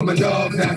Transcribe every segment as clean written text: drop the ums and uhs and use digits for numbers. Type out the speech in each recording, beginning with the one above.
My dog now.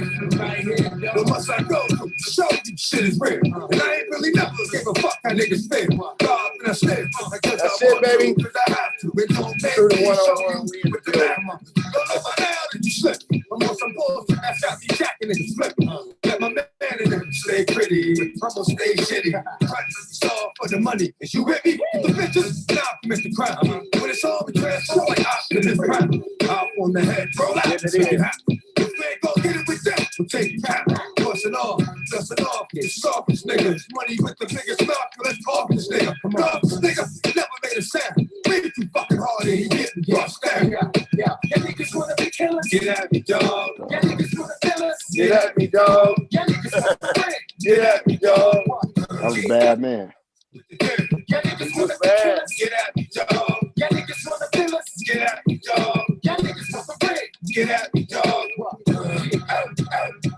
But must I go to show you shit is real. And I ain't really never give a fuck how niggas feel. God, and I stay. That's it, baby. Because I have to. It don't make me show you with the hammer. Don't know by now that you slip. I'm on some bullshit that's got me jacking and flipping. Let my man in there stay pretty. I'm gonna stay shitty. It's all for the money. Is you with me? The bitches, now I commit the crime. When it's all between, so like Optimus Prime. Out on the head, roll out, make it happen. If we ain't gon' get it with them, we'll take it back. Bustin' off, dustin' off, get softest niggas. Money with the biggest mouth, let's talk this nigga. Love this nigga, never made a sound. Leave too fucking hard and he getting bust down. Yeah. Y'all niggas wanna be killers? Get at me, dog. Y'all niggas wanna kill us? Get at me, dog. Y'all niggas wanna break? Get at me, dog. That was a bad man. Y'all niggas wanna be killers? Get at me, dog. Y'all niggas wanna kill us? Get at me, dog. Y'all niggas wanna break? Get at me, dog.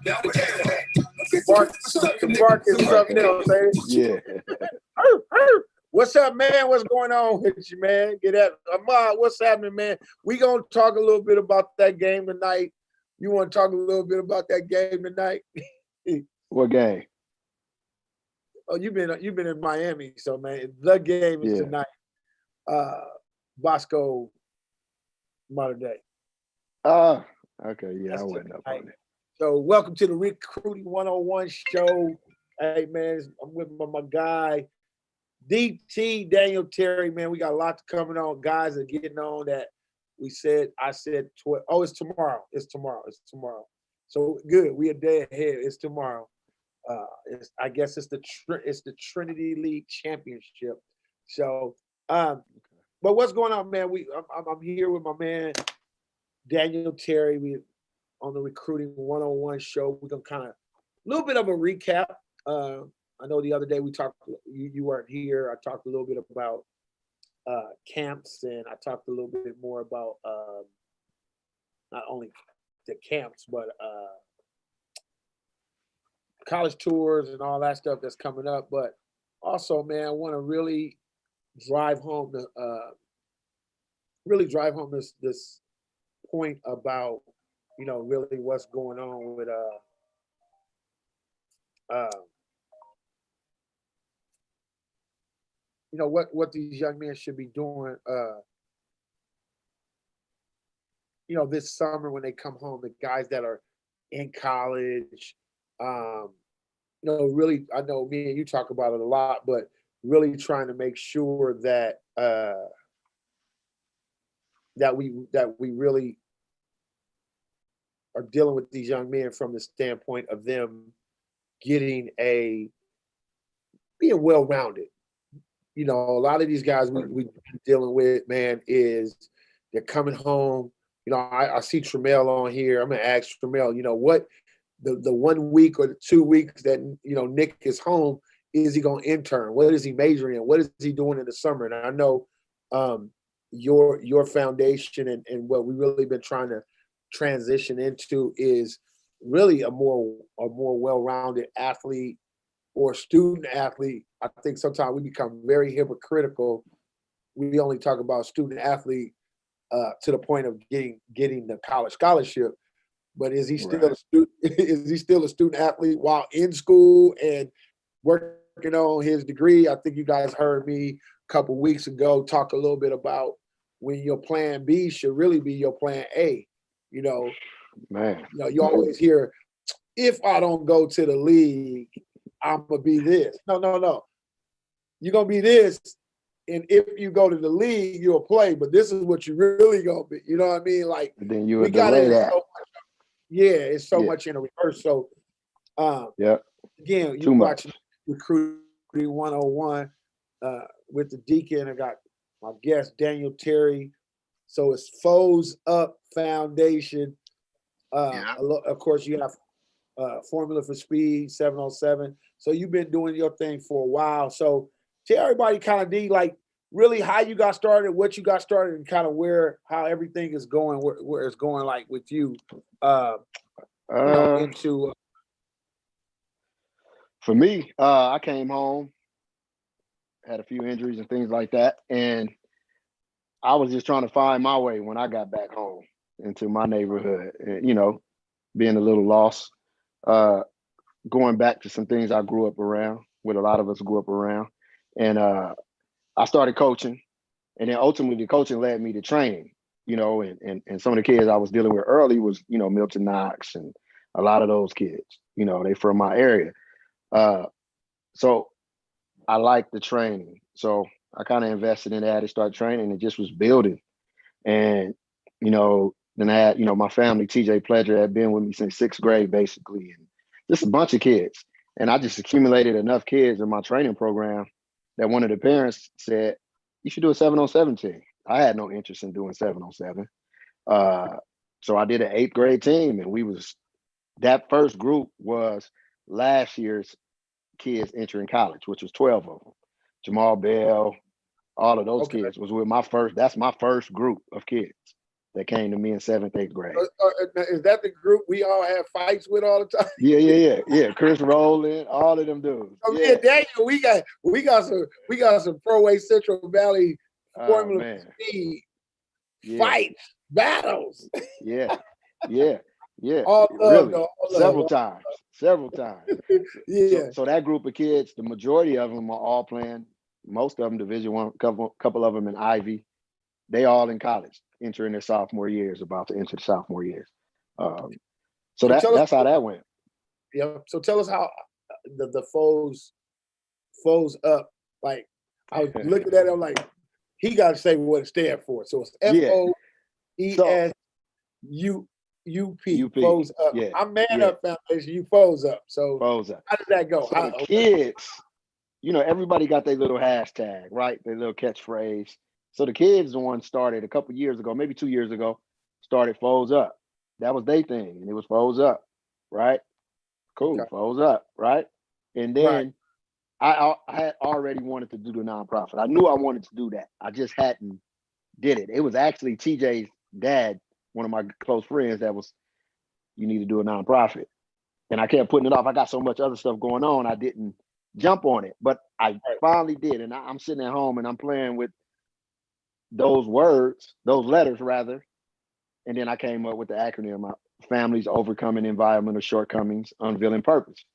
Now we're there. Bark is something else, eh? Yeah. What's up, man? What's going on with you, man? Get at Ahmad. What's happening, man? We gonna talk a little bit about that game tonight. You want to talk a little bit about that game tonight? What game? Oh, you've been in Miami, so man, the game is tonight. Bosco, Modern Day. Okay, yeah, I wasn't up on it. So welcome to the Recruiting 101 show. Hey man, I'm with my guy, DT Daniel Terry, man. We got a lot coming on. Guys are getting on that I said, it's tomorrow. It's tomorrow. So good. We a day ahead. It's tomorrow. I guess it's the Trinity League Championship. So, but what's going on, man? I'm here with my man Daniel Terry. We on the Recruiting 101 show. We're gonna kind of a little bit of a recap. I know the other day we talked. You weren't here. I talked a little bit about camps, and I talked a little bit more about not only the camps, but college tours and all that stuff that's coming up. But also, man, I want to really drive home this point about really what's going on with what these young men should be doing this summer when they come home, the guys that are in college. Really, I know me and you talk about it a lot, but really trying to make sure that that we really are dealing with these young men from the standpoint of them being well-rounded. A lot of these guys we've been dealing with, man, is they're coming home. I see Tramel on here. I'm gonna ask Tramel, what the 1 week or the 2 weeks that Nick is home, is he gonna intern? What is he majoring in? What is he doing in the summer? And I know your foundation and what we really been trying to transition into is really a more well-rounded athlete or student athlete. I think sometimes we become very hypocritical. We only talk about student athlete to the point of getting the college scholarship. But is he still a student? Is he still a student athlete while in school and working on his degree? I think you guys heard me a couple weeks ago talk a little bit about when your plan B should really be your plan A. Man. You always hear, if I don't go to the league, I'm gonna be this. No. You're gonna be this, and if you go to the league, you'll play. But this is what you really gonna be. You know what I mean? Like, then you would delay that. It's so much in the reverse. So, again, you watching Recruiting 101 with the Deacon. I got my guest Daniel Terry. So it's Foes Up Foundation. Of course, you have Formula for Speed 707. So you've been doing your thing for a while. So tell everybody kind of like really how you got started, what you got started, and kind of how everything is going, where it's going, like with you into. For me, I came home, had a few injuries and things like that, and I was just trying to find my way when I got back home into my neighborhood. And, being a little lost, uh, going back to some things I grew up around, what a lot of us grew up around, and I started coaching, and then ultimately the coaching led me to training. And some of the kids I was dealing with early was Milton Knox and a lot of those kids. They from my area, so I liked the training. So I kind of invested in that and started training, and just was building. And then I had my family. TJ Pledger had been with me since sixth grade, basically, and just a bunch of kids. And I just accumulated enough kids in my training program that one of the parents said, "You should do a 7-on-7 team." I had no interest in doing 7-on-7. So I did an eighth grade team, and that first group was last year's kids entering college, which was 12 of them. Jamal Bell, all of those Okay. kids was that's my first group of kids that came to me in seventh, eighth grade. Is that the group we all have fights with all the time? Yeah. Chris Rowland, all of them dudes. So me and Daniel, we got some Pro A Central Valley Formula Speed fights, battles. Yeah. All love, really, though. several times. Yeah. So that group of kids, the majority of them are all playing. Most of them Division I, couple of them in Ivy. They all in college, entering their sophomore years, about to enter the sophomore years. So that's how that went. Yeah. So tell us how the foes up. Like, I was looking at him like, he got to say what it stands for. So it's FOESUP. Foes up. Yeah. I'm Man Up Foundation. You foes up. So foes up. How did that go? So the kids, everybody got their little hashtag, right? Their little catchphrase. So the kids, the one started a couple years ago, maybe 2 years ago, started foes up. That was their thing, and it was foes up, right? Cool, okay. Foes up, right? And then I had already wanted to do the nonprofit. I knew I wanted to do that. I just hadn't did it. It was actually TJ's dad, one of my close friends, that was, you need to do a nonprofit. And I kept putting it off. I got so much other stuff going on, I didn't jump on it. But I finally did. And I'm sitting at home and I'm playing with those letters rather. And then I came up with the acronym, Families Overcoming Environmental Shortcomings, Unveiling Purpose.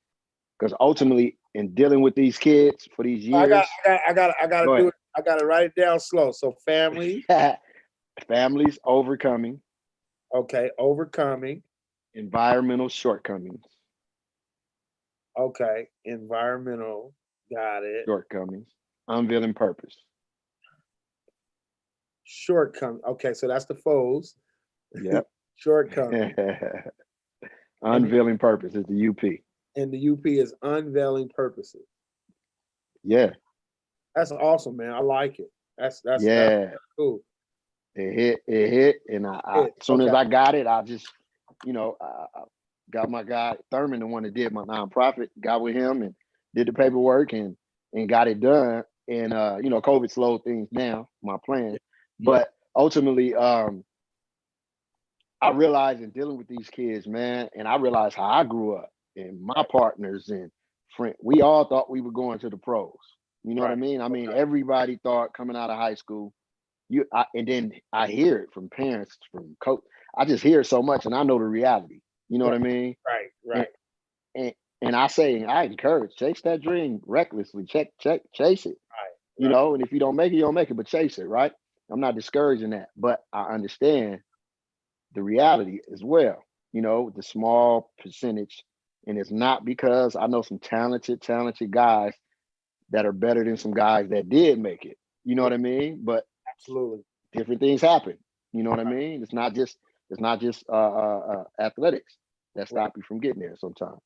Because ultimately, in dealing with these kids for these years, I got to do it. I got to write it down slow. So families overcoming. Okay, overcoming environmental shortcomings. Okay, environmental. Got it. Shortcomings. Unveiling purpose. Shortcoming. Okay, so that's the foes. Yep. Shortcoming. Unveiling purpose is the UP. And the UP is unveiling purposes. Yeah. That's awesome, man. I like it. That's cool. It hit, and as soon as I got it, I just, I got my guy Thurman, the one that did my nonprofit, got with him and did the paperwork and got it done. And COVID slowed things down, my plan. But ultimately, I realized in dealing with these kids, man, and I realized how I grew up and my partners and friends, we all thought we were going to the pros. You know what I mean? I mean, everybody thought coming out of high school, and then I hear it from parents, from coach. I just hear it so much, and I know the reality. You know what I mean? Right. And I encourage, chase that dream recklessly. Chase it. Right. And if you don't make it, you don't make it, but chase it, right? I'm not discouraging that, but I understand the reality as well. The small percentage, and it's not because I know some talented guys that are better than some guys that did make it. You know what I mean? But absolutely, different things happen. You know what I mean? It's not just athletics that stop you from getting there sometimes.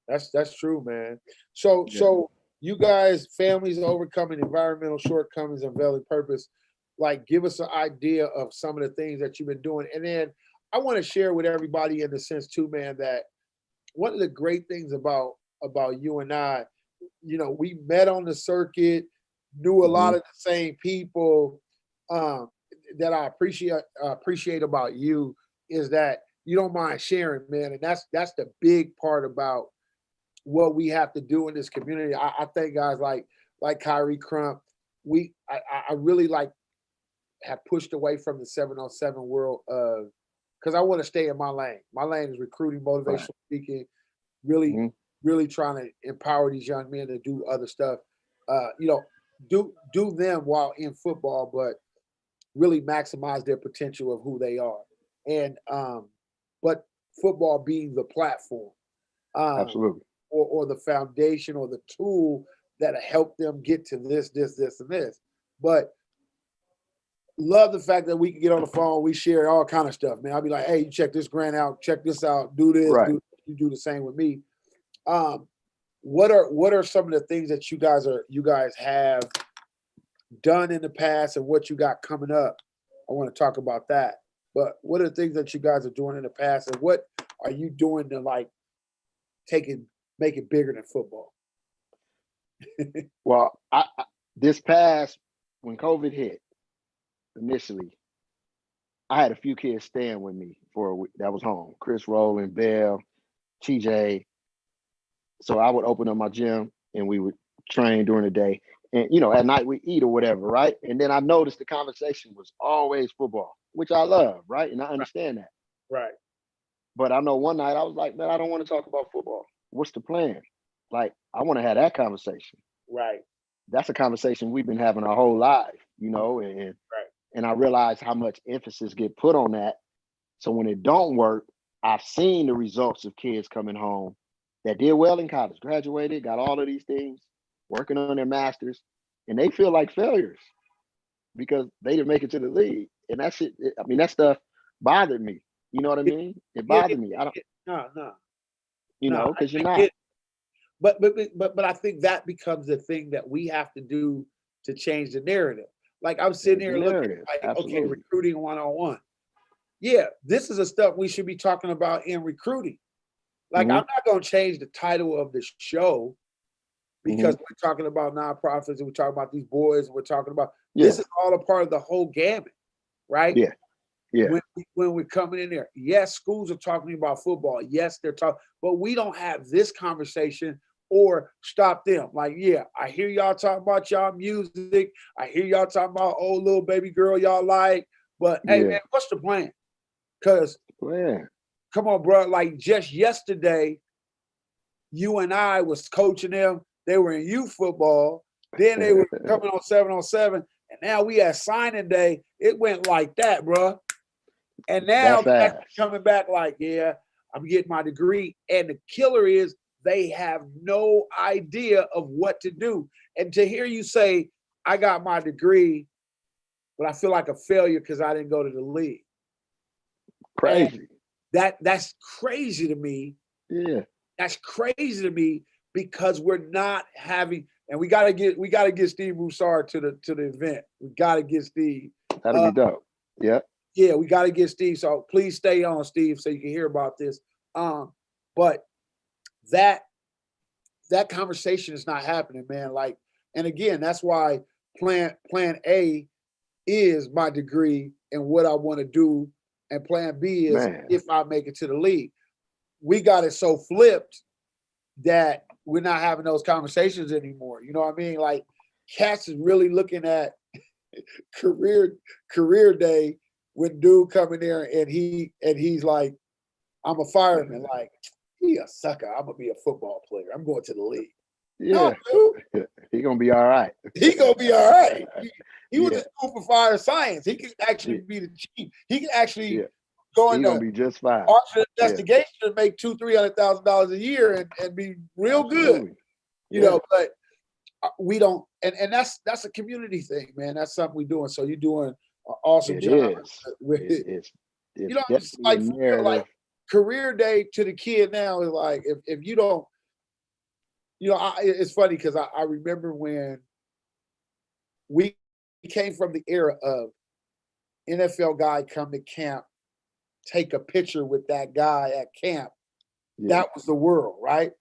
That's true, man. So you guys, families overcoming environmental shortcomings, unveiling purpose. Like, give us an idea of some of the things that you've been doing, and then I want to share with everybody in the sense too, man, that one of the great things about you and I, we met on the circuit, knew a lot of the same people. That I appreciate about you is that you don't mind sharing, man, and that's the big part about what we have to do in this community. I think guys like Kyrie Crump, I really have pushed away from the 7-on-7 world of because I want to stay in my lane. My lane is recruiting, motivational speaking, really, Mhm. really trying to empower these young men to do other stuff. Do them while in football, but really maximize their potential of who they are. And but football being the platform, Absolutely. or the foundation or the tool that'll help them get to this, and this. But love the fact that we can get on the phone, we share all kind of stuff, man. I'll be like, hey, you check this grant out, check this out, do this, Right. you do the same with me. What are some of the things that you guys have done in the past and what you got coming up? I want to talk about that. But what are the things that you guys are doing in the past, and what are you doing to like make it bigger than football? Well, this past when COVID hit initially, I had a few kids staying with me for a week that was home. Chris Rowland, Bell, TJ. So I would open up my gym and we would train during the day. And at night we eat or whatever, right? And then I noticed the conversation was always football, which I love, right? And I understand that. Right. But I know one night I was like, man, I don't want to talk about football. What's the plan? Like, I want to have that conversation. Right. That's a conversation we've been having our whole life, and Right. and I realize how much emphasis get put on that. So when it don't work, I've seen the results of kids coming home that did well in college, graduated, got all of these things, working on their masters, and they feel like failures because they didn't make it to the league. And that shit, that stuff bothered me. You know what I mean? It bothered me. I don't, No. because you're not. But I think that becomes the thing that we have to do to change the narrative. Like I'm sitting here looking like, okay, recruiting 101. Yeah, this is the stuff we should be talking about in recruiting. Like I'm not going to change the title of the show because we're talking about nonprofits and we're talking about these boys and we're talking about this is all a part of the whole gamut, right? Yeah. Yeah. When we're coming in there, yes, schools are talking about football. Yes, they're talking, but we don't have this conversation or stop them. Like, yeah, I hear y'all talking about y'all music. I hear y'all talking about old little baby girl y'all like, but hey, man, what's the plan? Because come on, bro. Like just yesterday, you and I was coaching them. They were in youth football. Then they were coming on 7-on-7. And now we at signing day. It went like that, bro. And now coming back like, yeah, I'm getting my degree. And the killer is they have no idea of what to do. And to hear you say, I got my degree, but I feel like a failure because I didn't go to the league. Crazy. And that's crazy to me. Yeah. That's crazy to me because we're not having, and we gotta get Steve Broussard to the event. We gotta get Steve. That'd be dope. Yeah. Yeah, we gotta get Steve. So please stay on, Steve, so you can hear about this. But that conversation is not happening, man. Like, and again, that's why plan A is my degree and what I want to do, and plan B is if I make it to the league. We got it so flipped that we're not having those conversations anymore. You know what I mean? Like, cats is really looking at career day when dude coming there and he's like, I'm a fireman. Like, he a sucker. I'm gonna be a football player. I'm going to the league. Yeah, no, dude. He gonna be all right. He gonna be all right. He was in school for fire science. He could actually be the chief. He could actually go in gonna be just fine. Archer investigation and make $200,000-$300,000 a year and be real good. You know, but we don't, and that's a community thing, man. That's something we're doing. So you're doing an awesome job. It's you know, it's like career day to the kid now is like if you don't, it's funny because I remember when we came from the era of NFL guy come to camp, take a picture with that guy at camp. That was the world, right?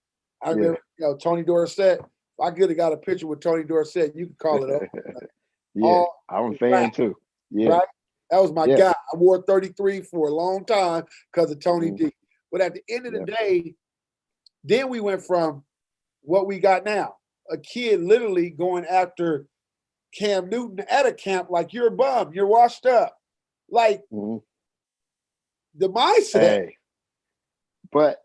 I remember, Tony Dorsett. If I could have got a picture with Tony Dorsett, you could call it over. I'm a fan too. Yeah. Right? That was my guy. I wore 33 for a long time because of Tony D. But at the end of the day, then we went from what we got now. A kid literally going after Cam Newton at a camp like, you're a bum, you're washed up. Like, the mindset. Hey, but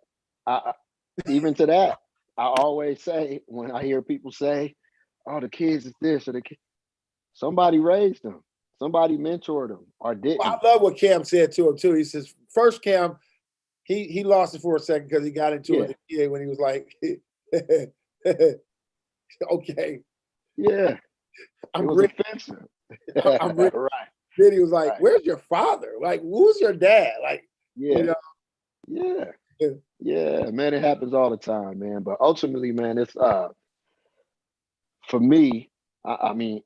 even to that, I always say when I hear people say, "Oh, the kids is this or the kid," somebody raised them, somebody mentored them, or I didn't. love what Cam said to him too. He says, first Cam, he lost it for a second because he got into it Yeah, with the kid when he was like, okay, yeah, it I'm was ready. offensive. I'm ready. Right, Then he was like, right. where's your father? Like, who's your dad? Like, you Yeah, know, yeah, yeah, man. It happens all the time, man. But ultimately, man, it's for me. I mean,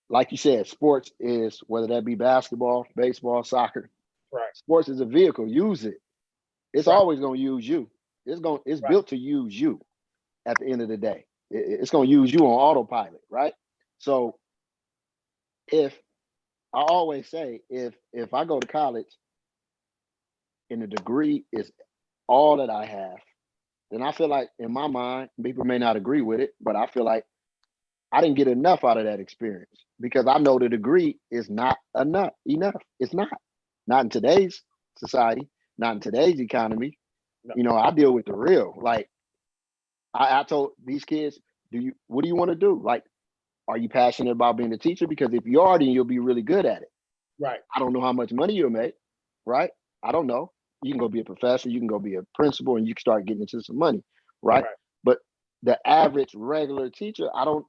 like you said, sports is whether that be basketball, baseball, soccer. right, Sports is a vehicle. Use it. It's right, always gonna use you. It's right, built to use you at the end of the day. It's gonna use you on autopilot, right? So if I always say if I go to college and the degree is all that I have, then I feel like in my mind, people may not agree with it, but I feel like I didn't get enough out of that experience because I know the degree is not enough. Enough. It's not. Not in today's society, not in today's economy. no, I deal with the real. Like I told these kids, what do you want to do? Like, are you passionate about being a teacher? Because if you are, then you'll be really good at it. right, I don't know how much money you'll make, right? I don't know. You can go be a professor, you can go be a principal, and you can start getting into some money, right? right, But the average regular teacher, I don't,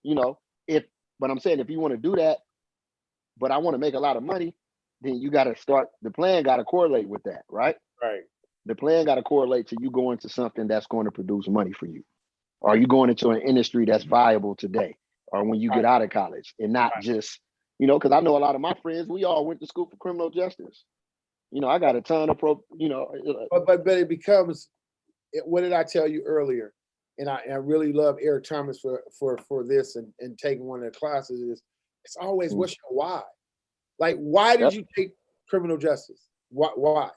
if but I'm saying if you want to do that, but I want to make a lot of money, then you got to start the plan got to correlate with that, right? right, The plan got to correlate to you going to something that's going to produce money for you. Are you going into an industry that's viable today or when you get right, out of college and not right. just, because I know a lot of my friends, we all went to school for criminal justice. I got a ton of But it becomes, what did I tell you earlier? And I really love Eric Thomas for this and taking one of the classes is it's always what's your why? Like, why did yep, you take criminal justice? Why?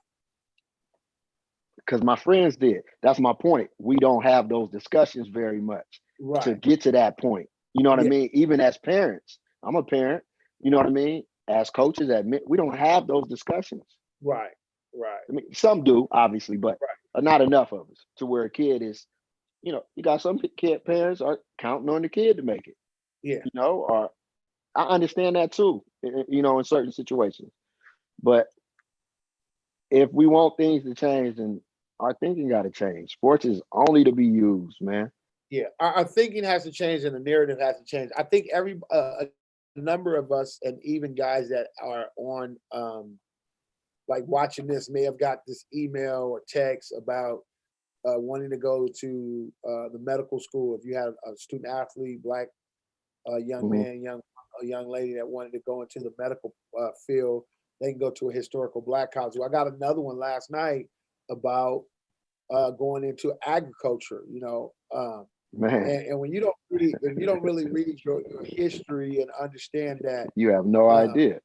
because my friends did. That's my point. We don't have those discussions very much to Right. get to that point. You know what I Yeah. mean? Even as parents, I'm a parent, you know what I mean? As coaches, we don't have those discussions. Right. Right. I mean, some do, obviously, but Right. not enough of us to where a kid is, you got some kid parents are counting on the kid to make it, Yeah. or I understand that too, in certain situations. But if we want things to change, then our thinking got to change. Sports is only to be used, man. Yeah. Our thinking has to change and the narrative has to change. I think a number of us and even guys that are on like watching this may have got this email or text about wanting to go to the medical school. If you had a student athlete, black young Hmm. man, a young lady that wanted to go into the medical field, they can go to a historical black college. Well, I got another one last night about going into agriculture. Man, And when you don't really read your history and understand that you have no uh, idea.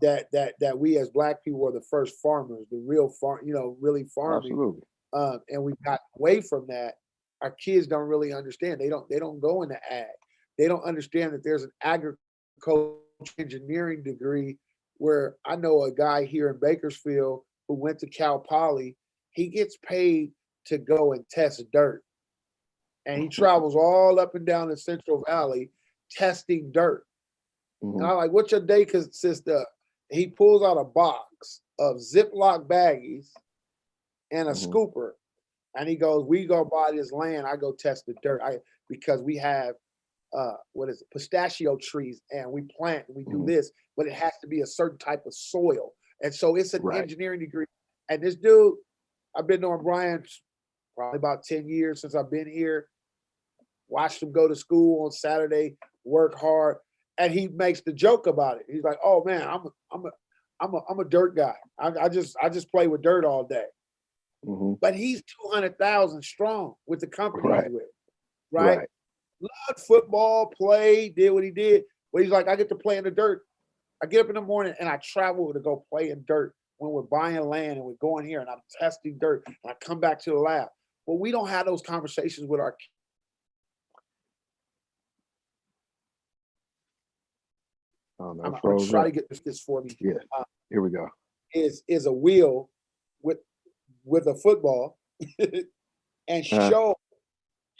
that we as black people were the first farmers, the real really farming, Absolutely. and we got away from that. Our kids don't really understand. They don't go into ag. They don't understand that there's an agriculture engineering degree where I know a guy here in Bakersfield who went to Cal Poly. He gets paid to go and test dirt, and he travels all up and down the Central Valley testing dirt. And Hmm. I'm like, "What's your day consist of?" He pulls out a box of Ziploc baggies and a Hmm. scooper, and he goes, "We go buy this land. I go test the dirt. Because we have what is it, pistachio trees, and we plant, and we do Hmm. this, but it has to be a certain type of soil, and so it's an Right. engineering degree." And this dude, I've been knowing Brian probably about 10 years since I've been here. Watched him go to school on Saturday, work hard, and he makes the joke about it. He's like, "Oh man, I'm a dirt guy. I just play with dirt all day." Hmm. But he's 200,000 strong with the company he's Right. with, right? Right. Loved football, played, did what he did. But he's like, I get to play in the dirt. I get up in the morning and I travel to go play in dirt when we're buying land and we're going here and I'm testing dirt and I come back to the lab. Well, we don't have those conversations with our kids. Oh no, I'm gonna froze try up. to get this for me. Yeah. Uh, Here we go. is a wheel with a football and show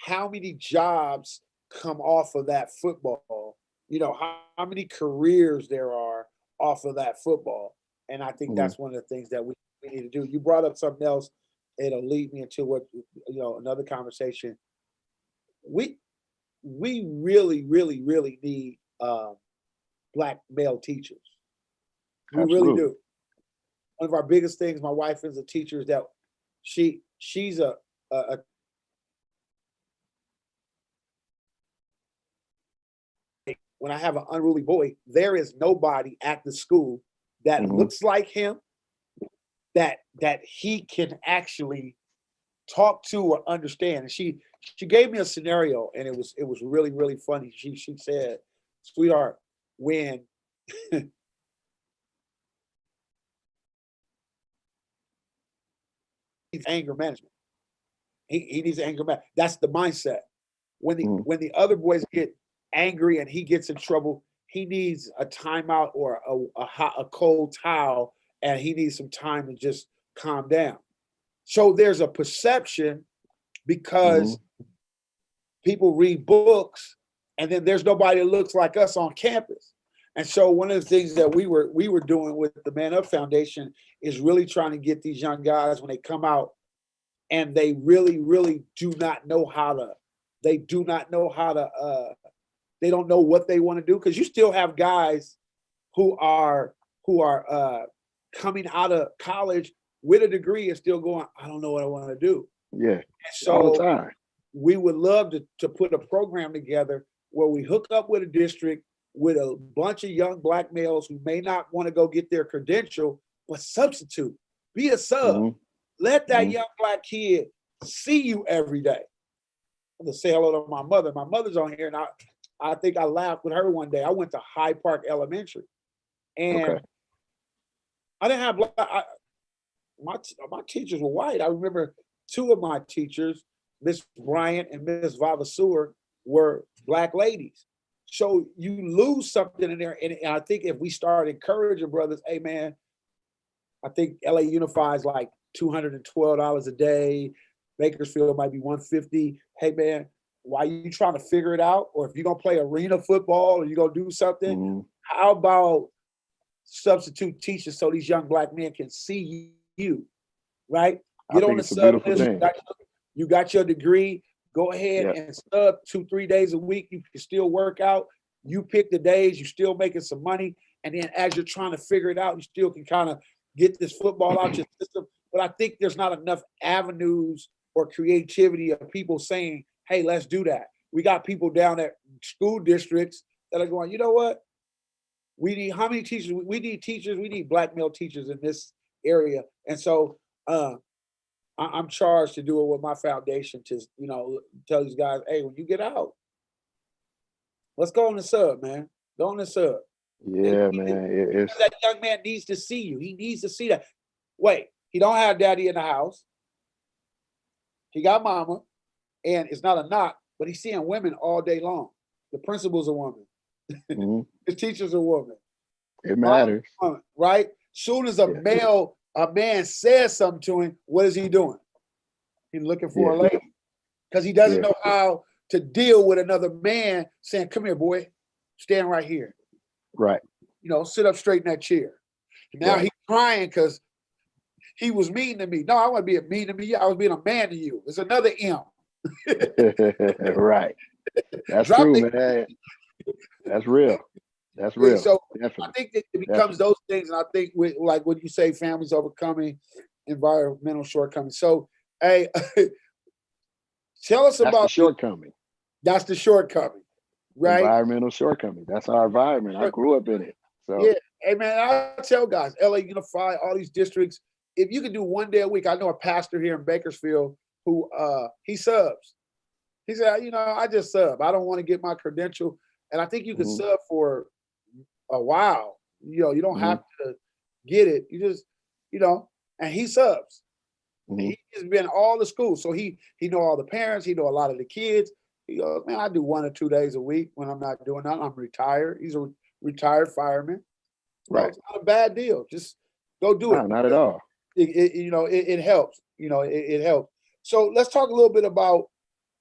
how many jobs come off of that football. You know, how many careers there are off of that football. And I think that's one of the things that we need to do. You brought up something else. It'll lead me into what, another conversation. We really, really, really need Black male teachers. We Absolutely. really do. One of our biggest things, my wife is a teacher, is that she's a when I have an unruly boy, there is nobody at the school that looks like him, that he can actually talk to or understand. And she gave me a scenario, and it was really, really funny. She said, "Sweetheart, when anger management. He needs anger management. That's the mindset. When the other boys get angry and he gets in trouble, he needs a timeout or a cold towel, and he needs some time to just calm down." So there's a perception because people read books, and then there's nobody that looks like us on campus. And so one of the things that we were doing with the Man Up Foundation is really trying to get these young guys, when they come out and they really, really do not know how to, they don't know what they want to do. Because you still have guys who are coming out of college with a degree and still going, I don't know what I want to do. Yeah. And so all the time. We would love to put a program together where we hook up with a district with a bunch of young Black males who may not want to go get their credential, but substitute, be a sub. Let that young Black kid see you every day. I'm gonna say hello to my mother. My mother's on here, and I think I laughed with her one day. I went to Hyde Park Elementary, and I didn't have my teachers were white. I remember two of my teachers, Miss Bryant and Miss Vavasur, were Black ladies. So you lose something in there. And I think if we start encouraging brothers, hey man, I think LA Unified is like $212 a day. Bakersfield might be $150. Hey man, why are you trying to figure it out? Or if you're gonna play arena football or you're gonna do something, how about substitute teachers so these young Black men can see you, right? Get on the sub list. You got your degree. Go ahead and sub 2-3 days a week. You can still work out. You pick the days. You're still making some money. And then as you're trying to figure it out, you still can kind of get this football out your system. But I think there's not enough avenues or creativity of people saying, hey, let's do that. We got people down at school districts that are going, you know what? We need how many teachers? We need teachers. We need Black male teachers in this area. And so I'm charged to do it with my foundation to, tell these guys, hey, when you get out, let's go on the sub, man. Go on the sub. Yeah, man. That young man needs to see you. He needs to see that. Wait, he don't have daddy in the house. He got mama, and it's not a knock, but he's seeing women all day long. The principal's a woman. The teacher's a woman. It matters. Right? Soon as a man says something to him, what is he doing? He's looking for a lady. Because he doesn't know how to deal with another man saying, come here, boy, stand right here. Right. Sit up straight in that chair. And now he's crying because he was mean to me. No, I wasn't being mean to me. I was being a man to you. It's another M. Right. That's true, man. That's real. That's real. So definitely. I think that it becomes those things. And I think like what you say, families overcoming environmental shortcomings. So, hey, tell us about the shortcoming. That's the shortcoming, right? Environmental shortcoming. That's our environment. I grew up in it. So yeah. Hey man, I tell guys, LA Unified, all these districts, if you can do one day a week, I know a pastor here in Bakersfield who he subs. He said, I just sub. I don't want to get my credential. And I think you can sub for a while. You don't have to get it. You just, and he subs. He's been all the schools. So he know all the parents. He know a lot of the kids. He goes, man, I do 1 or 2 days a week when I'm not doing that. I'm retired. He's a retired fireman. Right. It's not a bad deal. Just Go do No, it. not at all. It helps. It helps. So let's talk a little bit about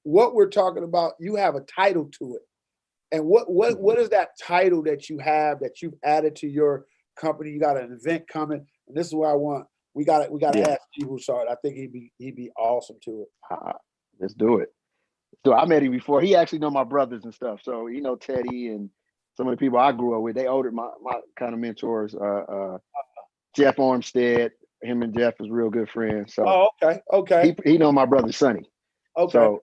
what we're talking about. You have a title to it. And what is that title that you have that you've added to your company? You got an event coming, and this is what I want. We got to Yeah. ask G. Broussard. I think he'd be awesome to it. Let's do it. So I met him before. He actually know my brothers and stuff. So he know Teddy and some of the people I grew up with. They older my kind of mentors. Jeff Armstead, him and Jeff was real good friends. So Oh, okay. he know my brother Sonny. Okay.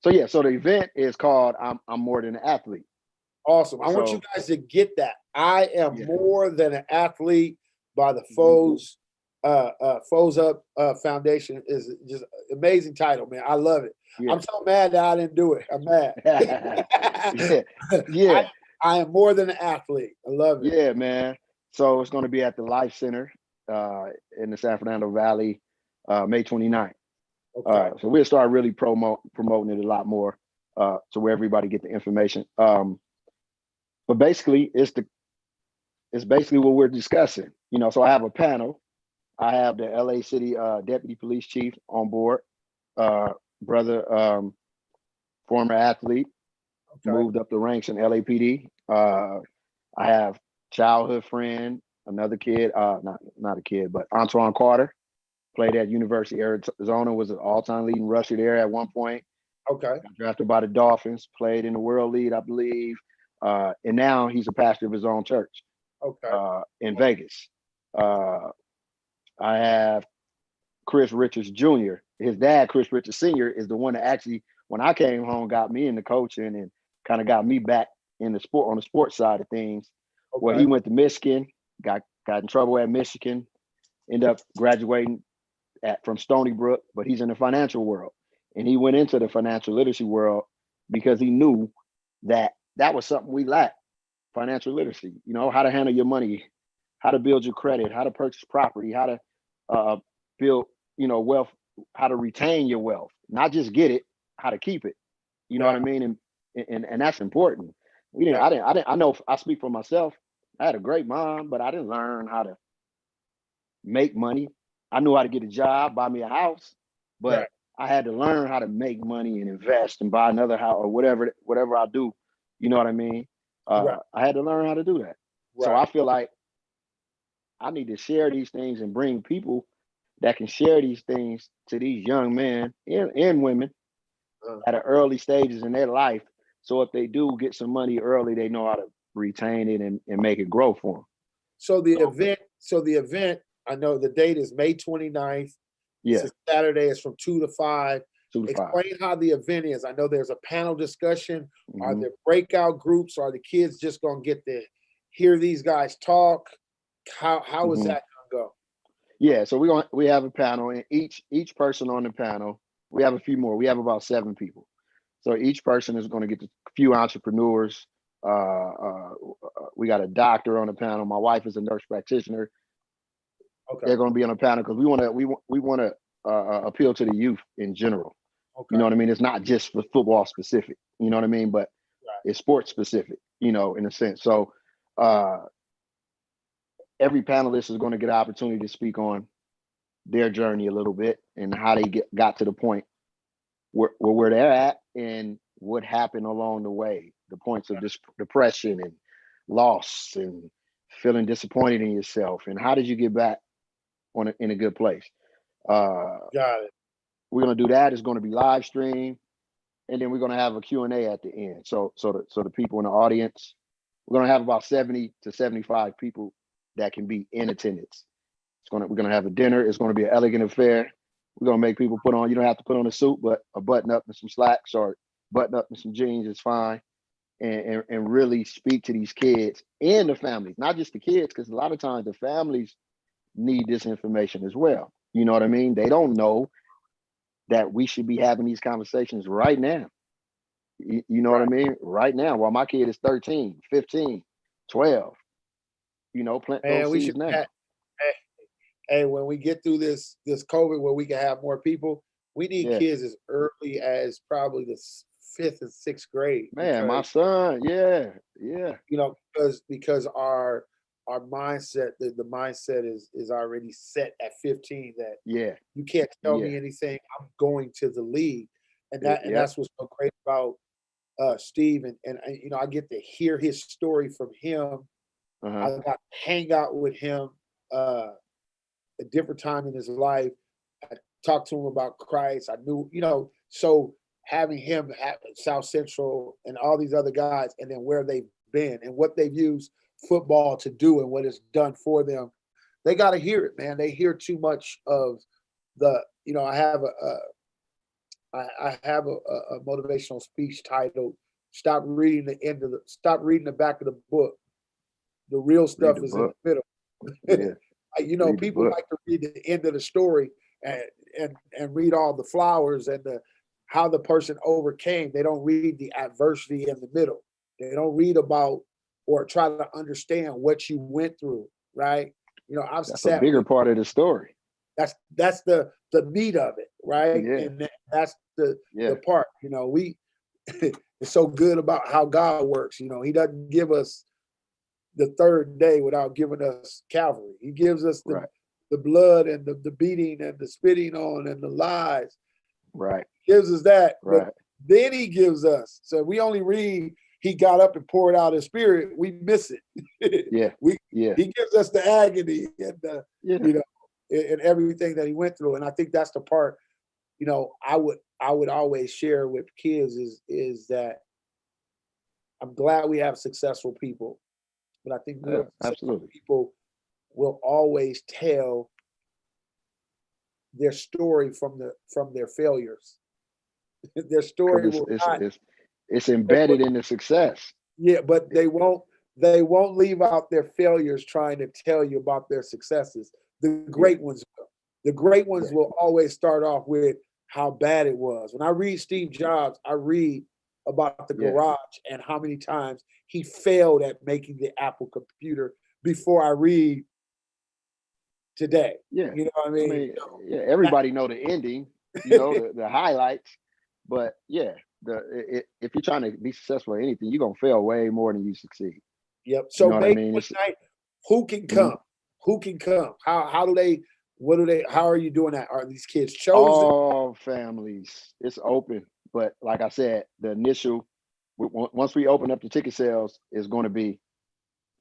So yeah, so the event is called I'm More Than an Athlete. Awesome. I want you guys to get that. I am more than an athlete by the Foes Up Foundation. Is just amazing title, man. I love it. Yeah. I'm so mad that I didn't do it. I'm mad. Yeah. I am more than an athlete. I love it. Yeah, man. So it's going to be at the Life Center in the San Fernando Valley, May 29th. Okay. So we'll start really promoting it a lot more to where everybody get the information. But basically, it's basically what we're discussing. So I have a panel. I have the LA City Deputy Police Chief on board, brother, former athlete, moved up the ranks in LAPD. I have childhood friend, another kid, not a kid, but Antoine Carter, played at University of Arizona, was an all-time leading rusher there at one point. Okay. Got drafted by the Dolphins, played in the World League, I believe. And now he's a pastor of his own church. Okay. In Vegas. I have Chris Richards Jr. His dad, Chris Richards Sr., is the one that actually, when I came home, got me into coaching and kind of got me back in the sport, on the sports side of things. Okay. Well, he went to Michigan, got in trouble at Michigan, ended up graduating from Stony Brook, but he's in the financial world. And he went into the financial literacy world because he knew that was something we lacked, financial literacy, how to handle your money, how to build your credit, how to purchase property, how to build, wealth, how to retain your wealth, not just get it, how to keep it. You know what I mean? And that's important. I know I speak for myself. I had a great mom, but I didn't learn how to make money. I knew how to get a job, buy me a house, but I had to learn how to make money and invest and buy another house or whatever I do. You know what I mean? I had to learn how to do that. So I feel like I need to share these things and bring people that can share these things to these young men and women at an early stages in their life. So if they do get some money early, they know how to retain it and make it grow for them. So the event, I know the date is May 29th. Yeah. It's a Saturday. It's from 2 to 5. 2 to Explain 5. How the event is. I know there's a panel discussion. Mm-hmm. Are there breakout groups? Are the kids just going to get to hear these guys talk? How is that going to go? Yeah, so we have a panel, and each person on the panel, we have a few more. We have about 7 people. So each person is going to get a few entrepreneurs. We got a doctor on the panel. My wife is a nurse practitioner. Okay. They're going to be on the panel because we want to appeal to the youth in general. Okay. You know what I mean? It's not just for football specific. You know what I mean? But it's sports specific. In a sense. So every panelist is going to get an opportunity to speak on their journey a little bit and how they got to the point where they're at and what happened along the way, the points of depression and loss and feeling disappointed in yourself, and how did you get back in a good place. Got it. We're going to do that. It's going to be live stream, and then we're going to have a Q&A at the end. So the people in the audience, we're going to have about 70 to 75 people that can be in attendance. We're going to have a dinner. It's going to be an elegant affair. We're going to make people put on, you don't have to put on a suit, but a button up and some slacks or button up and some jeans is fine. And really speak to these kids and the families, not just the kids, because a lot of times the families need this information as well. You know what I mean? They don't know that we should be having these conversations right now. You know what I mean? Right now, while my kid is 13, 15, 12, plant those seeds now. Hey, when we get through this COVID where we can have more people, we need kids as early as probably the 5th and 6th grade. Man, my son, yeah. Because our our mindset, the mindset is already set at 15 that Yeah, you can't tell yeah, me anything. I'm going to the league, and yep, that's what's so great about Steve. And you know, I get to hear his story from him. I uh-huh, got to hang out with him a different time in his life. I talked to him about Christ. I knew, you know, so having him at South Central and all these other guys, and then where they've been and what they've used football to do and what it's done for them, they got to hear it, man. They hear too much of the, you know, I have a motivational speech titled Stop reading the back of the book. The real read stuff the is in book. the middle. Yeah, You know, read the people book. like to read the end of the story and and read all the flowers and the how the person overcame. They don't read the adversity in the middle. They don't read about or try to understand what you went through, right? You know, I've That's a sat bigger with part of the story. that's the meat of it, right? Yeah, And that's the yeah, part. You know, we it's so good about how God works. You know, He doesn't give us the third day without giving us Calvary. He gives us right, the blood and the beating and the spitting on and the lies. right, He gives us that, but right. then he gives us. So we only read he got up and poured out his spirit. We miss it. Yeah, we yeah, he gives us the agony and the, yeah. you know, and everything that he went through. And I think that's the part, you know, I would always share with kids is that I'm glad we have successful people, but I think Yeah, real successful absolutely. people will always tell their story from their failures. Their story Because will not, it's embedded in the success. yeah, but they won't leave out their failures trying to tell you about their successes. The Yeah, great ones will. The great ones yeah, will always start off with how bad it was. When I read Steve Jobs, I read about the yeah, garage and how many times he failed at making the Apple computer before I read today. yeah. You know what I I mean? mean, yeah, That- everybody know the ending, you know, the highlights, but yeah, if you're trying to be successful at anything, you're gonna fail way more than you succeed. Yep. You So know what I May mean? 29th, who can Mhm. come? Who can come? How do they? What do they? How are you doing that? Are these kids chosen? All families, it's open, but like I said, the initial once we open up the ticket sales is going to be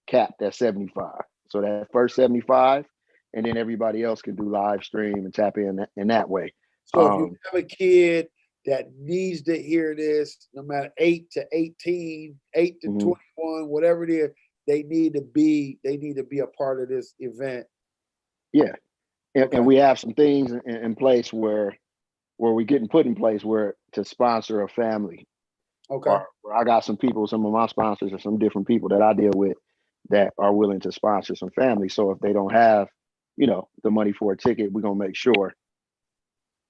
capped at 75. So that first 75, and then everybody else can do live stream and tap in that way. So if you Um, have a kid that needs to hear this, no matter 8 to 18, 8 to mhm, 21, whatever it is, they need to be a part of this event. yeah, and Okay. we have some things in place where we getting put in place where to sponsor a family, Okay. or I got some people, some of my sponsors, or some different people that I deal with that are willing to sponsor some families. So if they don't have, you know, the money for a ticket, we're gonna make sure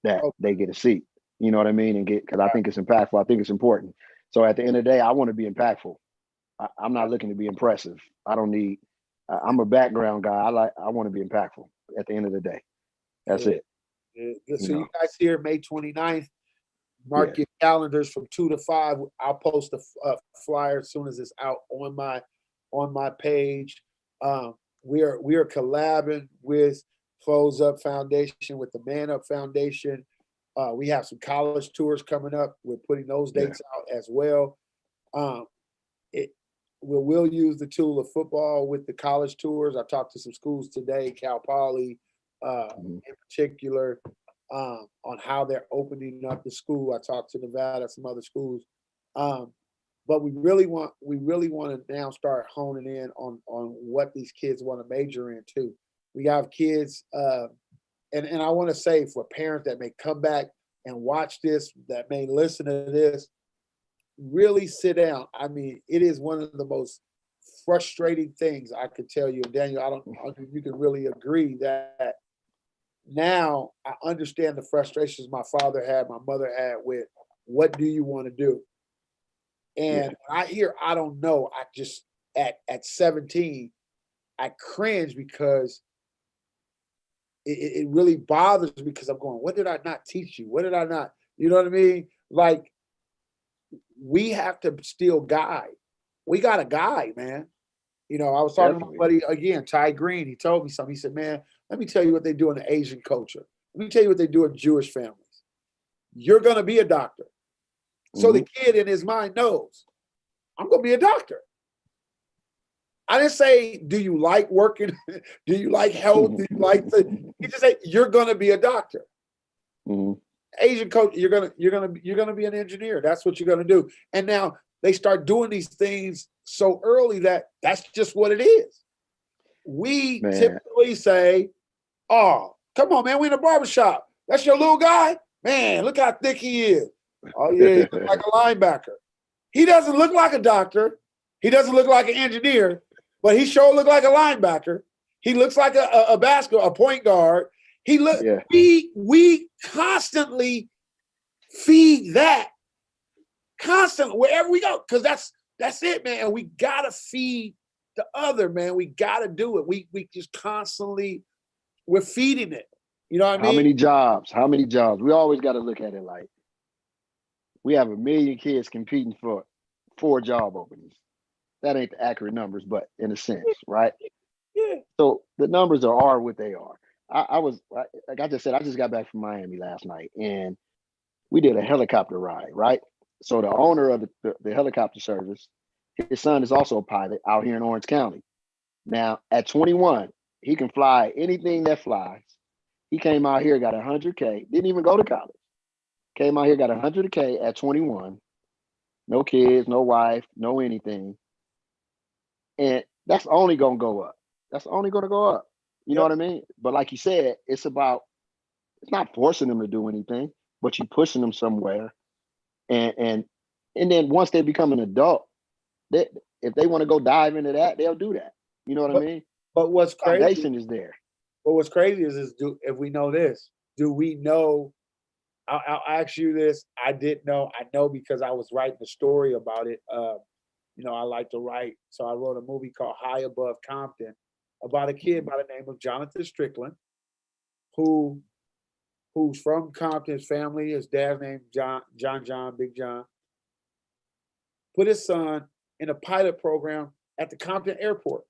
that Okay. they get a seat. You know what I mean? And get, because I think it's impactful. I think it's important. So at the end of the day, I want to be impactful. I'm not looking to be impressive. I don't need. I'm a background guy. I want to be impactful. At the end of the day, that's Yeah, it. yeah. You So you know. guys here May 29th. Yeah. Mark your calendars from 2 to 5. I'll post a flyer as soon as it's out on my page. We are collabing with Foes Up Foundation, with the Man Up Foundation. We have some college tours coming up. We're putting those Yeah. dates out as well. Um, it we'll use the tool of football with the college tours. I talked to some schools today, Cal Poly, Mhm. in particular, on how they're opening up the school. I talked to Nevada, some other schools, um, but we really want to now start honing in on what these kids want to major in too. We have kids, and I want to say for parents that may come back and watch this, that may listen to this, really sit down. I mean, it is one of the most frustrating things I could tell you, Daniel. I don't think you can really agree that now I understand the frustrations my father had, my mother had with what do you want to do? Yeah. And when I hear I don't know, I just at 17, I cringe because it really bothers me because I'm going, what did I not teach you? What did I not, you know what I mean? Like we have to still guide. We got to guide, man. You know, I was talking to my Definitely. buddy again, Ty Green. He told me something. He said, "Man, let me tell you what they do in the Asian culture. Let me tell you what they do in Jewish families. You're going to be a doctor." So the kid in his mind knows, I'm going to be a doctor. I didn't say, do you like working? Do you like health? Do you like the? He just said, you're going to be a doctor. Mhm. Asian coach, you're gonna be an engineer. That's what you're gonna do. And now they start doing these things so early that that's just what it is. We Man, typically say, "Oh, come on, man, we in a barbershop. That's your little guy, man. Look how thick he is. Oh yeah, he looks like a linebacker. He doesn't look like a doctor. He doesn't look like an engineer, but he sure look like a linebacker. He looks like a point guard. He look. yeah. We constantly feed that constantly wherever we go, because that's it, man. And we gotta feed the other, man. We gotta do it. We just constantly we're feeding it. You know what I How mean? many jobs? How many jobs? We always got to look at it like we have 1 million kids competing for 4 job openings. That ain't the accurate numbers, but in a sense, right? Yeah. So the numbers are what they are. Like I just said, I just got back from Miami last night, and we did a helicopter ride, right? So the owner of the helicopter service, his son is also a pilot out here in Orange County. Now, at 21, he can fly anything that flies. He came out here, got 100K, didn't even go to college. Came out here, got 100K at 21. No kids, no wife, no anything. And that's only going to go up. That's only going to go up. You know Yep. what I mean? But like you said, it's not forcing them to do anything, but you pushing them somewhere. And then once they become an adult, if they want to go dive into that, they'll do that. You know what I But, mean? but what's crazy? Foundation is there. But what's crazy is if we know this, do we know? I'll ask you this. I didn't know. I know because I was writing a story about it. You know, I like to write, so I wrote a movie called High Above Compton about a kid by the name of Jonathan Strickland, who's from Compton's family. His dad's name John, Big John. Put his son in a pilot program at the Compton Airport.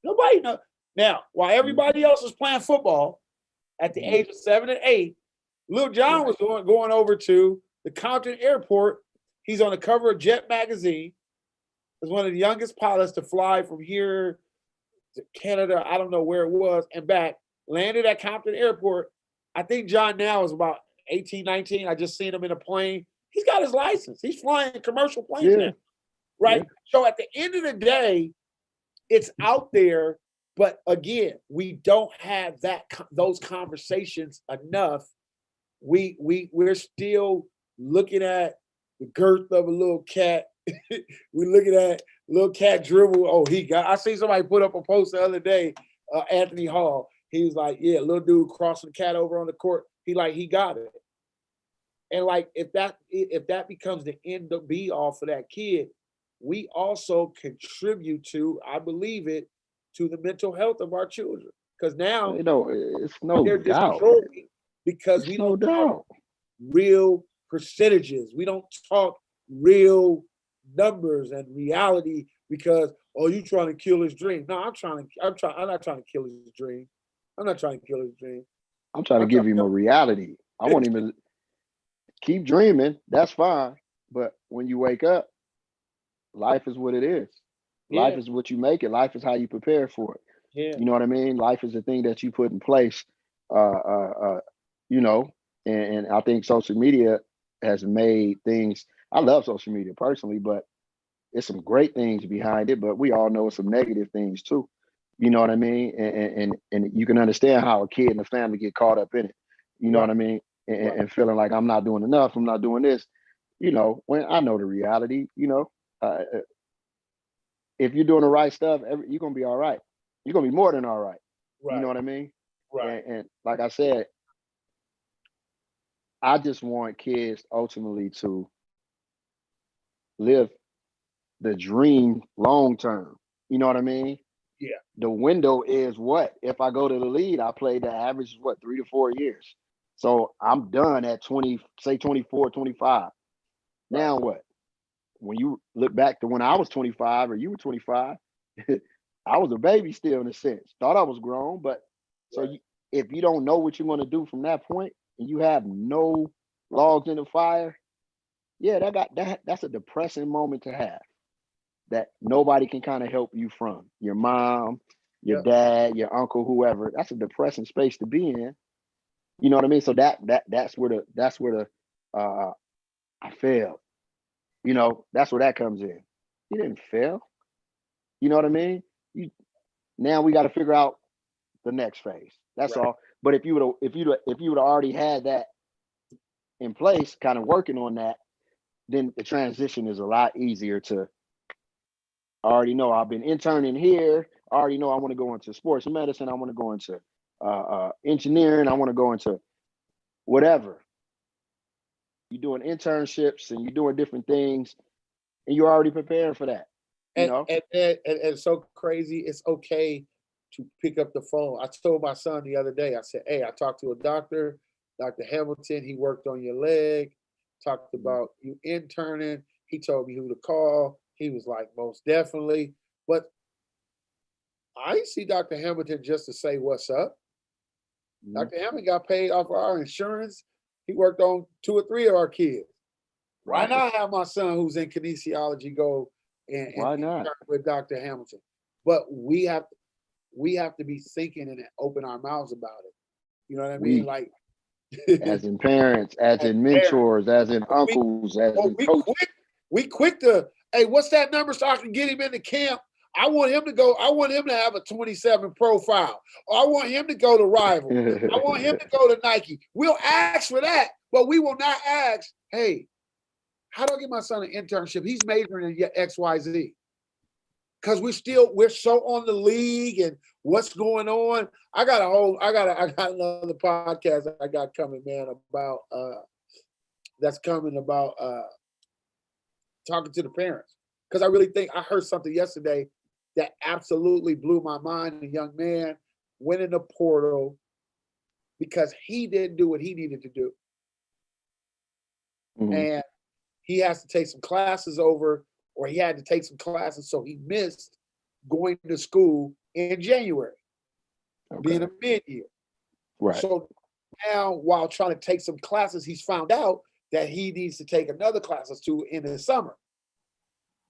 Nobody know. Now, while everybody else was playing football at the age of 7 and 8, Lil John was going over to the Compton Airport. He's on the cover of Jet magazine. Was one of the youngest pilots to fly from here to Canada. I don't know where it was and back. Landed at Compton Airport. I think John now is about 18, 19. I just seen him in a plane. He's got his license. He's flying commercial planes now. Right? Yeah. So at the end of the day, it's out there. But again, we don't have those conversations enough. We're still looking at the girth of a little cat. We're looking at little cat dribble. Oh, I see somebody put up a post the other day, Anthony Hall. He was like, yeah, little dude crossing the cat over on the court. He got it. And like if that becomes the end of be all for that kid, we also contribute to, I believe it, to the mental health of our children. Because now It's no they're doubt. controlling because we It's no don't talk doubt. real percentages. We don't talk real numbers and reality because, oh, you trying to kill his dream. No, I'm not trying to kill his dream. I'm not trying to kill his dream. I'm trying to give him a reality. I want him to keep dreaming. That's fine. But when you wake up, life is what it is. Life is what you make it. Life is how you prepare for it. Yeah. You know what I mean? Life is the thing that you put in place. You know, and I think social media has made things. I love social media personally, but it's some great things behind it. But we all know some negative things too. You know what I mean? And you can understand how a kid and a family get caught up in it. You know what I mean? And feeling like I'm not doing enough. I'm not doing this. You know, when I know the reality. You know, if you're doing the right stuff, you're gonna be all right. You're gonna be more than all right. You know what I mean? Right. And like I said, I just want kids ultimately to live the dream long term. You know what I mean? Yeah. The window is what? If I go to the lead, I play the average, 3 to 4 years. So I'm done at 20, say 24, 25. Now what? when you look back to when I was 25 or you were 25, I was a baby still in a sense. Thought I was grown, but if you don't know what you want to do from that point and you have no logs in the fire, that's a depressing moment to have that nobody can kind of help you from. Your mom, your dad, your uncle, whoever. That's a depressing space to be in. You know what I mean? So that's where the I failed. You know, that's where that comes in. You didn't fail. You know what I mean? Now we got to figure out the next phase. That's all. But if you would already had that in place, kind of working on that, then the transition is a lot easier to. I already know I've been interning here. I already know I want to go into sports medicine. I want to go into engineering. I want to go into whatever. You're doing internships and you're doing different things, and you're already preparing for that. You know? And it's so crazy. It's okay to pick up the phone. I told my son the other day, I said, hey, I talked to a doctor, Dr. Hamilton. He worked on your leg, talked about you interning. He told me who to call. He was like, most definitely. But I didn't see Dr. Hamilton just to say what's up. Mm-hmm. Dr. Hamilton got paid off of our insurance. He worked on 2 or 3 of our kids. Why not have my son who's in kinesiology go and why not with Dr. Hamilton? But we have to be thinking and open our mouths about it. You know what I mean? Like as in parents, as in mentors, as in uncles, as in coaches. We quick to, hey, what's that number so I can get him into camp? I want him to go. I want him to have a 27 profile. Or I want him to go to Rival. I want him to go to Nike. We'll ask for that, but we will not ask, hey, how do I get my son an internship? He's majoring in XYZ. Because we're so on the league and what's going on. I got another podcast I got coming, man, about talking to the parents. Because I really think I heard something yesterday that absolutely blew my mind. A young man went in the portal because he didn't do what he needed to do. Mm-hmm. And he has to take some classes over, or he had to take some classes, so he missed going to school in January, being a mid-year. Right. So now, while trying to take some classes, he's found out that he needs to take another class or 2 in the summer.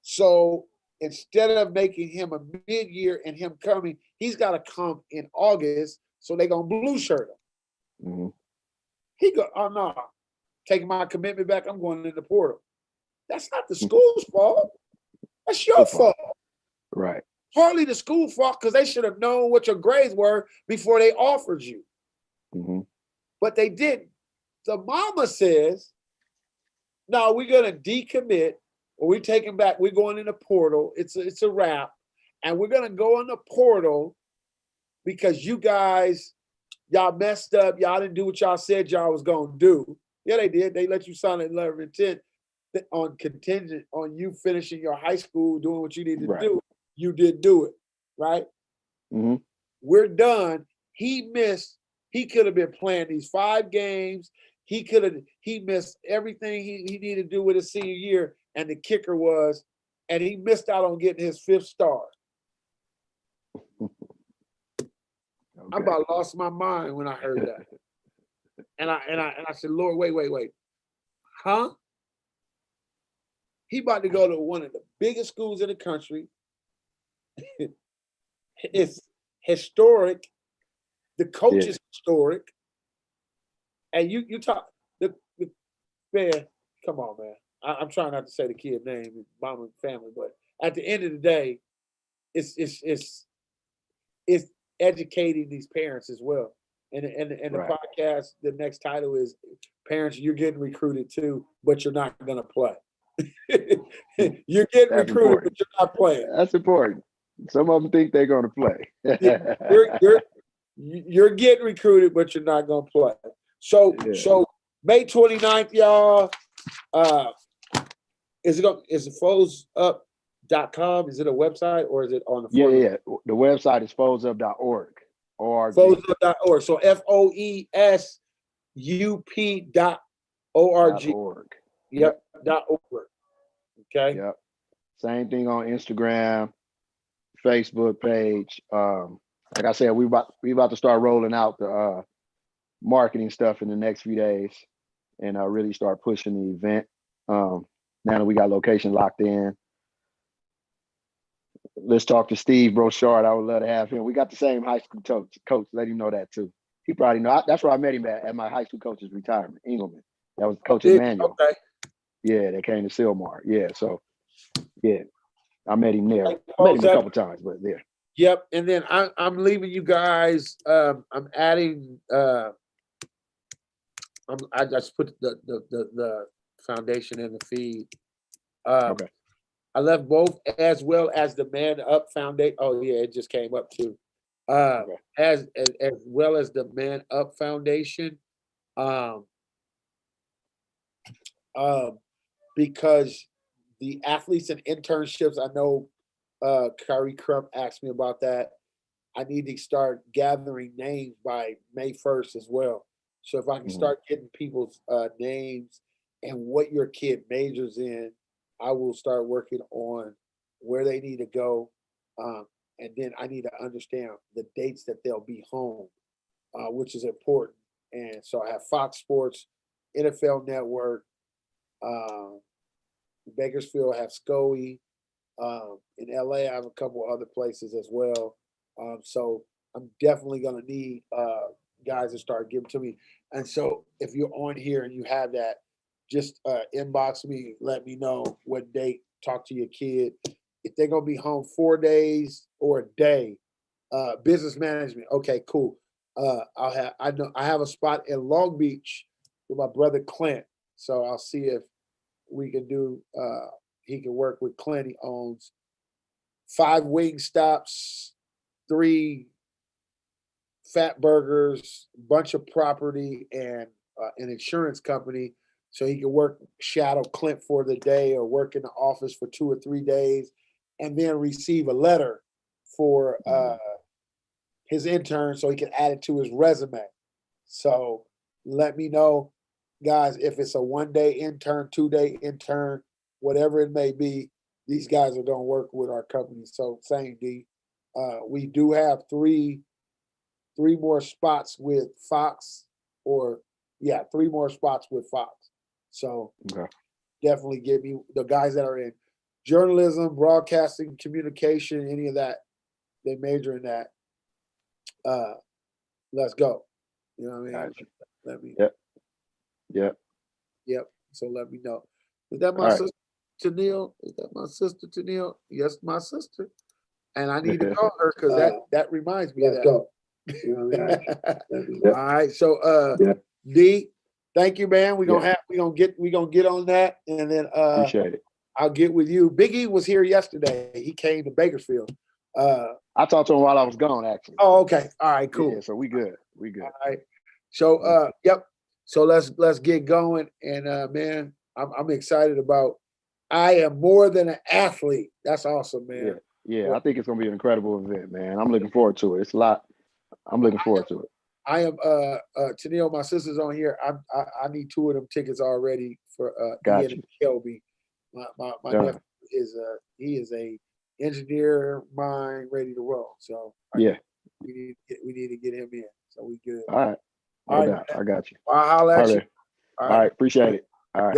So instead of making him a mid-year and him coming, he's got to come in August, so they're going to blue shirt him. Mm-hmm. He go, oh, no, taking my commitment back, I'm going in the portal. That's not the school's fault. That's your fault. Right. Partly the school fault because they should have known what your grades were before they offered you. Mm-hmm. But they didn't. The mama says, no, we're going to decommit, or we're taking back, we're going in the portal. It's a wrap. And we're going to go in the portal because you guys, y'all messed up. Y'all didn't do what y'all said y'all was going to do. Yeah, they did. They let you sign a letter of intent on contingent on you finishing your high school, doing what you needed to do. You did do it, right? Mm-hmm. We're done. He could have been playing these 5 games. He missed everything he needed to do with his senior year. And the kicker was, and he missed out on getting his 5th star. I about lost my mind when I heard that. And I said, Lord, wait. Huh? He about to go to one of the biggest schools in the country. It's historic. The coach is historic. And you talk man, come on, man. I'm trying not to say the kid's name, mom and family, but at the end of the day, it's educating these parents as well. And the podcast, the next title is Parents, You're Getting Recruited Too, but You're Not Gonna Play. You're getting recruited, but you're not playing. That's important. Some of them think they're going to play. You're getting recruited, but you're not going to play. So May 29th, y'all. Is it foesup.com? Is it a website or is it on the phone? Yeah. The website is foesup.org. Foesup.org. So FOESUP.org. .org. Yep. .org. Okay. Yep. Same thing on Instagram, Facebook page. Like I said, we about to start rolling out the marketing stuff in the next few days, and really start pushing the event. Now that we got location locked in, let's talk to Steve Brochard. I would love to have him. We got the same high school coach. Let him know that too. He probably know. That's where I met him at my high school coach's retirement, Engelman. That was Coach Emmanuel. Okay. Yeah, they came to Sylmar. Yeah, so yeah, I met him there. I met him a couple times, but yeah. Yep. And then I'm leaving you guys. I'm adding. I just put the foundation in the feed. Okay. I left both, as well as the Man Up Foundation. Oh yeah, it just came up too. Okay. As well as the Man Up Foundation. Because the athletes and internships, I know Kyrie Crump asked me about that. I need to start gathering names by May 1st as well. So if I can start getting people's names and what your kid majors in, I will start working on where they need to go. And then I need to understand the dates that they'll be home, which is important. And so I have Fox Sports, NFL Network, Bakersfield, I have SCOE. In LA, I have a couple other places as well. So I'm definitely going to need guys to start giving to me. And so if you're on here and you have that, just inbox me, let me know what date, talk to your kid. If they're going to be home 4 days or a day, business management. Okay, cool. I have a spot in Long Beach with my brother Clint. So I'll see if we can do, he can work with Clint. He owns 5 wing stops, 3 fat burgers, bunch of property, and an insurance company. So he can work shadow Clint for the day or work in the office for 2 or 3 days and then receive a letter for his intern so he can add it to his resume. So let me know, guys, if it's a 1-day intern, 2-day intern, whatever it may be, these guys are going to work with our company. So same D. We do have three more spots with Fox, 3 more spots with Fox. So definitely give me the guys that are in journalism, broadcasting, communication, any of that. They major in that. Let's go. You know what I mean? Gotcha. Let me. Yep. So let me know. Is that my sister Tennille? Is that my sister Tennille? Yes, my sister. And I need to call her because that reminds me of that. Go. You know what I mean? All right. So D, thank you, man. We're gonna get on that, and then Appreciate it. I'll get with you. Big E was here yesterday. He came to Bakersfield. I talked to him while I was gone, actually. Oh, okay. All right, cool. Yeah, so we good. All right. So yep. So let's get going. And man, I'm excited about. I am more than an athlete. That's awesome, man. Yeah. I think it's gonna be an incredible event, man. I'm looking forward to it. It's a lot. I'm looking forward to it. I am Tennille, my sister's on here. I need 2 of them tickets already for Ian and Kelby. My nephew is a engineer mind ready to roll. So we need to get him in. So we good. All right. No doubt. I got you. I'll holler at you. All right. Appreciate it.